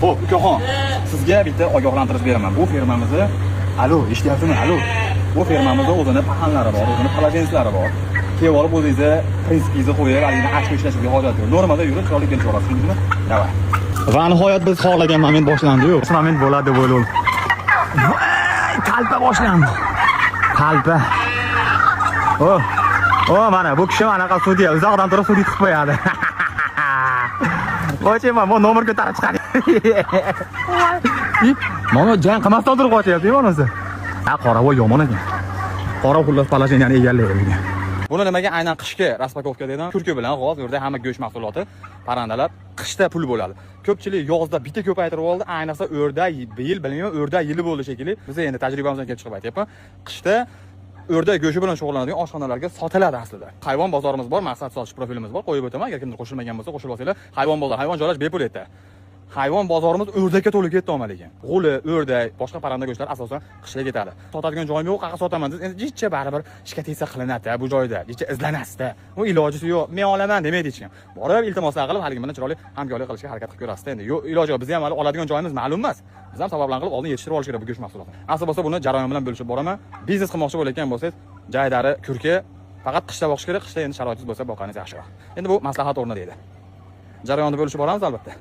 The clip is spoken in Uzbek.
Xo'p, ukaxon, sizga bitta ogohlantirish beraman. Bu fermamizni, alo, eshityapsizmi? Alo. Bu fermamizda o'zini paxanlari bor, o'zini palajenslari bor. Kelib olib o'zingizni prinsipingizni qo'yib, alini achib ishlashga hojat yo'q. Normada yurib, chiroyli kelib olasiz, tushundingmi? Davay. Va nihoyat biz xohlagan moment boshlandi-yu. Shu moment bo'ladi deb o'yladim. Qalpa boshlandi. Qalpa. Mana bu kishi anaqa sudya, uzoqdan turib sudya qilib qo'yadi. Qo'ychi, men bu nomer ko'tarib chiqadi. Mana jang qilmasdan turib qo'yapti, monasi. Ha, qoravoy yomon ekan. Qora xullas palajeniyani egallaydi. Buni nimaga aynan qishki raspakovka dedim? Turkiya bilan g'oz, bu yerda hamma go'sht mahsuloti, parandalar qishda pul bo'ladi. Ko'pchilik yozda bitta ko'paytirib oldi, ayniqsa o'rdak yil bilmayman, o'rdak yili bo'ldi shekilli. Biz endi tajribamizdan kelib chiqib aytyapman. Qishda o'rdak go'shti bilan shug'ullanadigan oshxonalarga sotiladi aslida. Hayvon bozorimiz bor, maqsad sotish profilimiz bor. Qo'yib o'taman, agar kimdir qo'shilmagan bo'lsa, qo'shilib olsanglar. Hayvon bozor, hayvon joylash bepul edi. Hayvon bozorimiz o'rdakka to'lib ketdi omma lekin. G'uli, o'rdak, boshqa parranda go'shtlar asosan qishga ketadi. Sotadigan joyim yo'q, qayerga sotaman desiz, endi jichcha baribir ishga tegsa qilinadi bu joyda. Jichcha izlanasizda. Bu ilojisi yo'q. Men olaman demaydi hech kim. Borib iltimoslar qilib, haligi bilan chiroyli hamkorlik qilishga harakat qilib ko'rasiz endi. Yo'q, iloji yo'q. Biz ham hali oladigan joyimiz ma'lum emas. Biz ham sabablan qilib oldin yetishtirib olish kerak bu go'sht mahsulotini. Asli bo'lsa buni jarayon bilan bo'lishib boraman. Biznes qilmoqchi bo'layotgan bo'lsangiz, jaydari, kurka faqat qishda boqish kerak. Qishda endi sharoitingiz bo'lsa boqqaningiz yaxshiroq. Endi bu maslahat o'rni deydi. Jarayonni bo'lishib boramiz albatta.